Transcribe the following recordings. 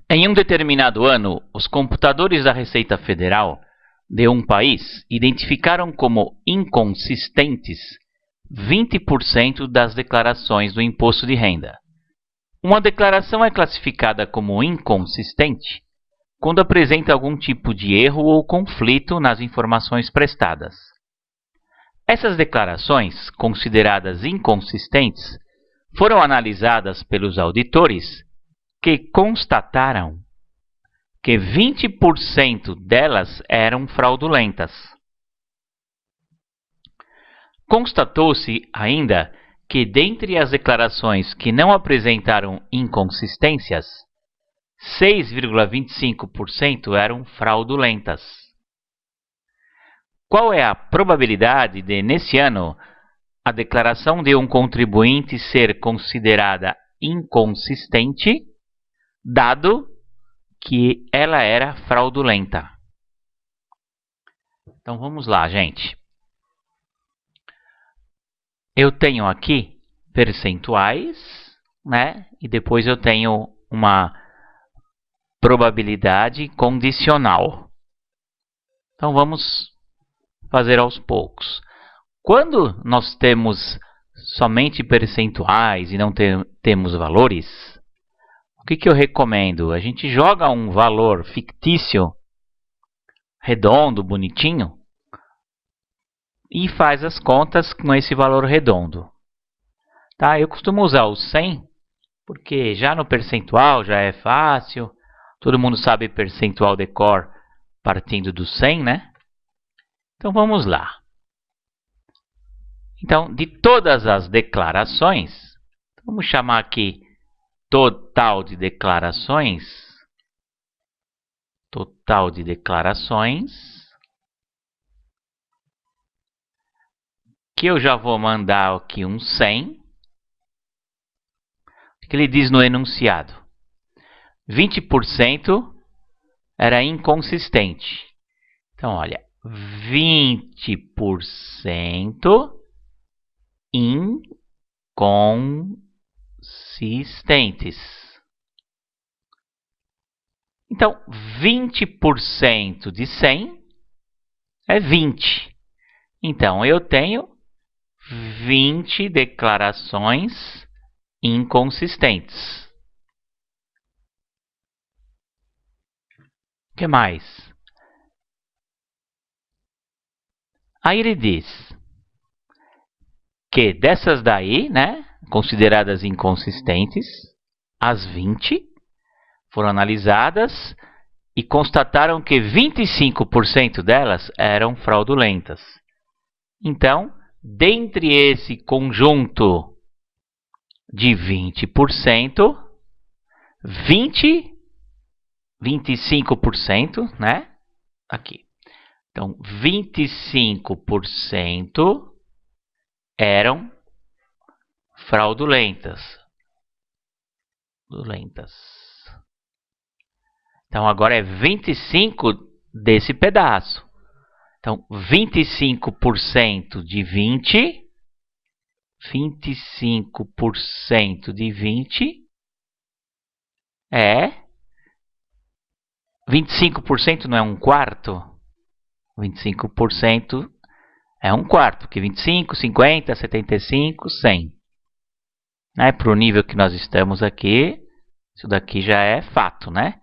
Em um determinado ano, os computadores da Receita Federal de um país identificaram como inconsistentes 20% das declarações do imposto de renda. Uma declaração é classificada como inconsistente quando apresenta algum tipo de erro ou conflito nas informações prestadas. Essas declarações, consideradas inconsistentes, foram analisadas pelos auditores, que constataram que 20% delas eram fraudulentas. Constatou-se ainda que, dentre as declarações que não apresentaram inconsistências, 6,25% eram fraudulentas. Qual é a probabilidade de, nesse ano, a declaração de um contribuinte ser considerada inconsistente, dado que ela era fraudulenta? Então vamos lá, gente. Eu tenho aqui percentuais, né? E depois eu tenho uma probabilidade condicional. Então vamos fazer aos poucos. Quando nós temos somente percentuais e não temos valores, o que eu recomendo? A gente joga um valor fictício, redondo, bonitinho, e faz as contas com esse valor redondo. Tá? Eu costumo usar o 100, porque já no percentual já é fácil. Todo mundo sabe percentual de cor partindo do 100, né? Então vamos lá. Então, de todas as declarações, vamos chamar aqui total de declarações. Total de declarações. Que eu já vou mandar aqui um 100. O que ele diz no enunciado? 20% era inconsistente. Então, olha, 20% inconsistentes. Então, 20% de 100 é 20. Então, eu tenho 20 declarações inconsistentes. O que mais? Aí ele diz que dessas daí, né, consideradas inconsistentes, as 20 foram analisadas e constataram que 25% delas eram fraudulentas. Então, dentre esse conjunto de 20%, 25%, né? Aqui. Então, 25% eram fraudulentas. Então, agora é 25 desse pedaço. Então, 25% de 20. 25% de 20 é... 25% não é um quarto? 25% é um quarto, porque 25, 50, 75, 100. Né? Para o nível que nós estamos aqui, isso daqui já é fato, né?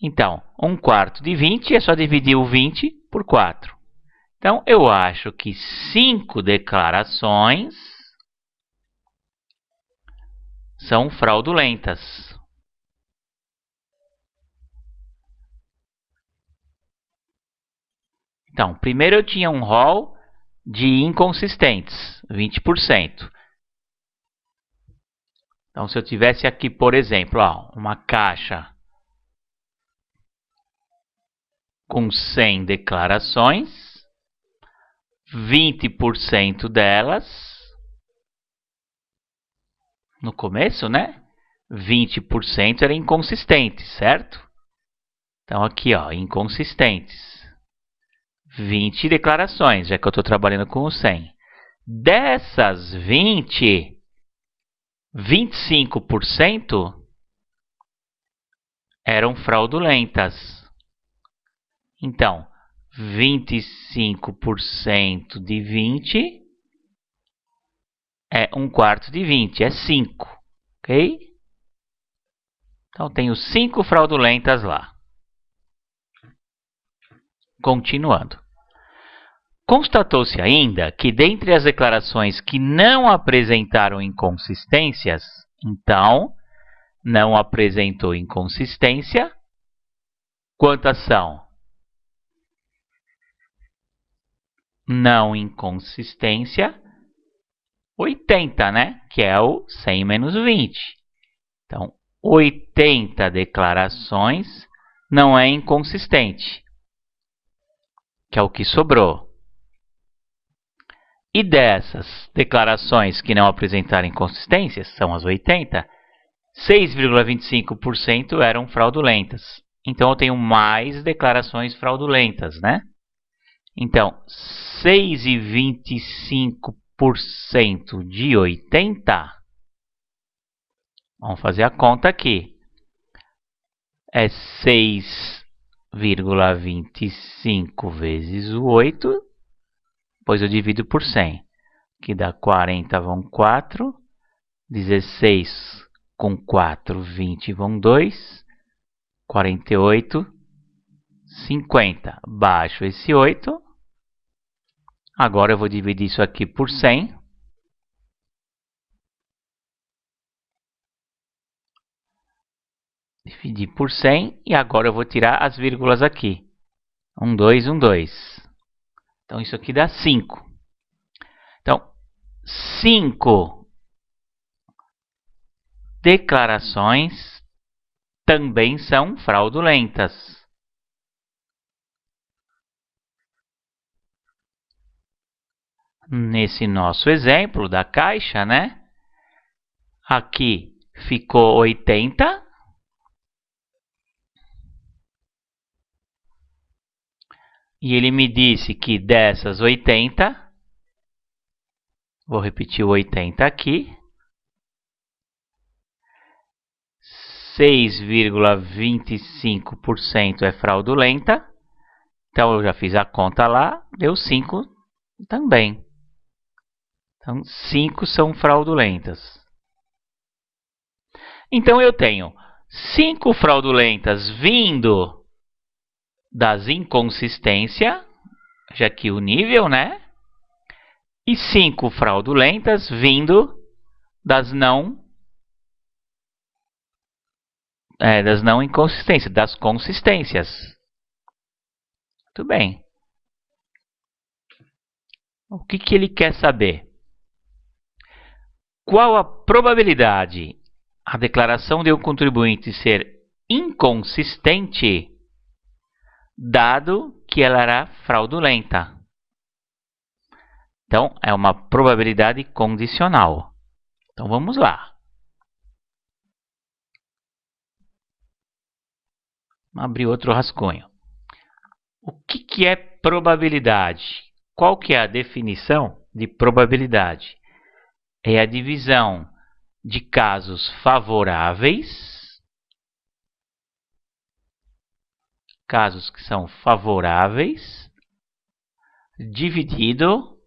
Então, um quarto de 20 é só dividir o 20 por 4. Então, eu acho que 5 declarações são fraudulentas. Então, primeiro eu tinha um rol de inconsistentes, 20%. Então, se eu tivesse aqui, por exemplo, ó, uma caixa com 100 declarações, 20% delas, no começo, né? 20% eram inconsistentes, certo? Então, aqui, ó, inconsistentes. 20 declarações, já que eu estou trabalhando com o 100. Dessas 20, 25% eram fraudulentas. Então, 25% de 20 é 1/4 de 20, é 5. Ok? Então, tenho 5 fraudulentas lá. Continuando. Constatou-se ainda que, dentre as declarações que não apresentaram inconsistências, então, não apresentou inconsistência, quantas são? Não inconsistência, 80, né? Que é o 100 menos 20. Então, 80 declarações não é inconsistente, que é o que sobrou. E dessas declarações que não apresentaram inconsistências, são as 80, 6,25% eram fraudulentas. Então, eu tenho mais declarações fraudulentas, né? Então, 6,25% de 80, vamos fazer a conta aqui, é 6,25 vezes o 8, depois eu divido por 100, que dá 40 vão 4, 16 com 4, 20 vão 2, 48, 50. Baixo esse 8. Agora eu vou dividir isso aqui por 100. Dividir por 100 e agora eu vou tirar as vírgulas aqui. 1, 2, 1, 2. Então isso aqui dá 5. Então, 5 declarações também são fraudulentas. Nesse nosso exemplo da caixa, né? Aqui ficou 80. E ele me disse que dessas 80, vou repetir o 80 aqui, 6,25% é fraudulenta. Então, eu já fiz a conta lá, deu 5 também. Então, 5 são fraudulentas. Então, eu tenho 5 fraudulentas vindo das inconsistências, já que o nível, né? E 5 fraudulentas vindo das não inconsistências, das consistências. Muito bem. O que ele quer saber? Qual a probabilidade a declaração de um contribuinte ser inconsistente, dado que ela era fraudulenta? Então, é uma probabilidade condicional. Então, vamos lá. Vamos abrir outro rascunho. O que é probabilidade? Qual que é a definição de probabilidade? É a divisão de casos favoráveis, casos que são favoráveis, dividido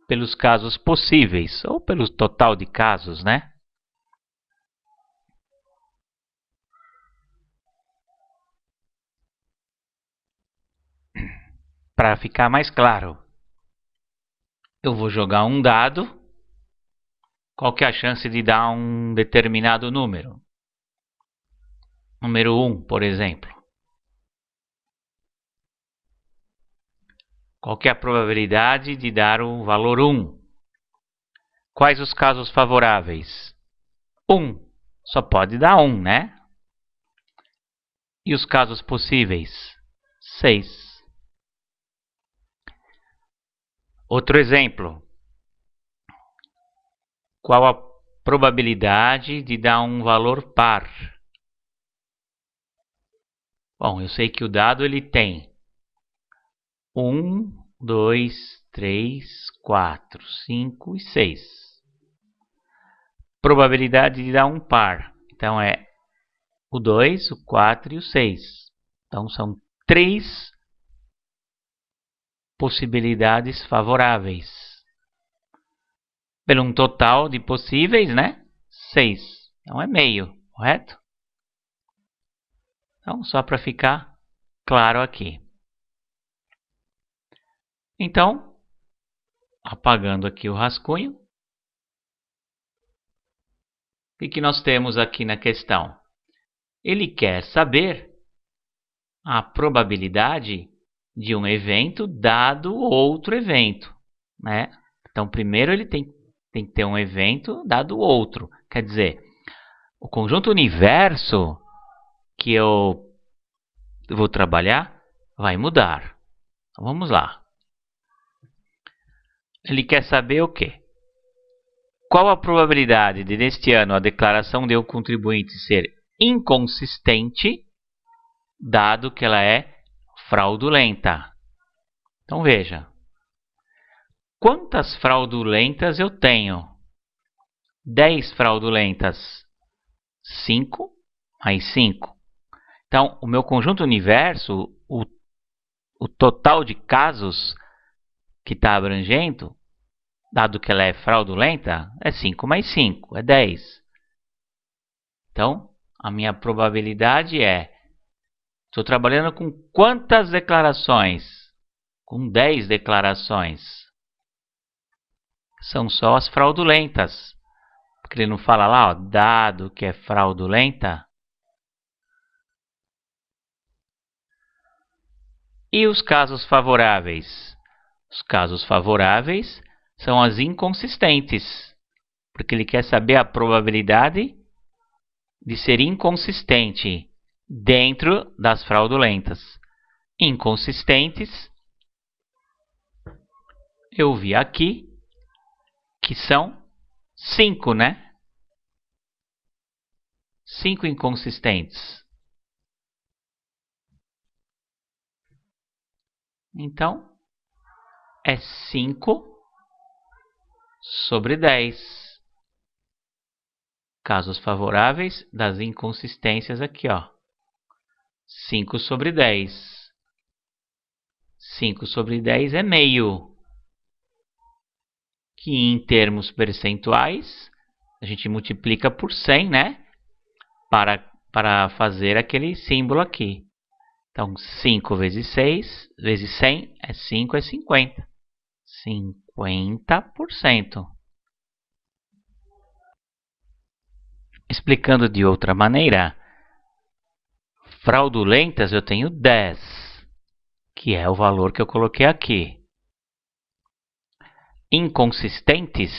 pelos casos possíveis, ou pelo total de casos, né? Para ficar mais claro, eu vou jogar um dado. Qual que é a chance de dar um determinado número? Número 1, por exemplo. Qual que é a probabilidade de dar o valor 1? Quais os casos favoráveis? 1. Só pode dar 1, né? E os casos possíveis? 6. Outro exemplo. Qual a probabilidade de dar um valor par? Bom, eu sei que o dado ele tem 1, 2, 3, 4, 5 e 6. Probabilidade de dar um par. Então, é o 2, o 4 e o 6. Então, são 3 possibilidades favoráveis. Pelo um total de possíveis, né? 6. Então, é meio, correto? Então, só para ficar claro aqui. Então, apagando aqui o rascunho, o que nós temos aqui na questão? Ele quer saber a probabilidade de um evento dado outro evento, né? Então, primeiro ele tem que ter um evento dado outro. Quer dizer, o conjunto universo que eu vou trabalhar vai mudar. Então, vamos lá. Ele quer saber o quê? Qual a probabilidade de, neste ano, a declaração de um contribuinte ser inconsistente, dado que ela é fraudulenta? Então, veja. Quantas fraudulentas eu tenho? 10 fraudulentas. 5 mais 5. Então, o meu conjunto universo, o total de casos que está abrangendo, dado que ela é fraudulenta, é 5 mais 5, é 10. Então, a minha probabilidade é... Estou trabalhando com quantas declarações? Com 10 declarações. São só as fraudulentas. Porque ele não fala lá, ó, dado que é fraudulenta. E os casos favoráveis? Os casos favoráveis são as inconsistentes, porque ele quer saber a probabilidade de ser inconsistente dentro das fraudulentas. Inconsistentes, eu vi aqui que são 5, né? 5 inconsistentes. Então, é 5 sobre 10. Casos favoráveis das inconsistências aqui, ó. 5 sobre 10. 5 sobre 10 é meio. Que em termos percentuais, a gente multiplica por 100, né? Para fazer aquele símbolo aqui. Então, 5 vezes 6 vezes 100 é 5, é 50. 50%. Explicando de outra maneira, fraudulentas eu tenho 10, que é o valor que eu coloquei aqui. Inconsistentes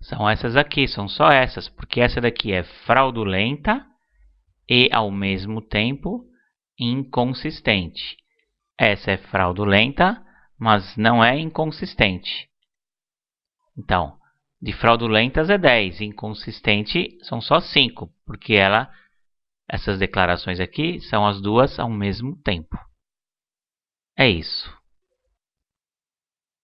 são essas aqui, são só essas, porque essa daqui é fraudulenta e, ao mesmo tempo, inconsistente. Essa é fraudulenta, mas não é inconsistente. Então, de fraudulentas é 10, inconsistente são só 5, porque essas declarações aqui são as duas ao mesmo tempo. É isso.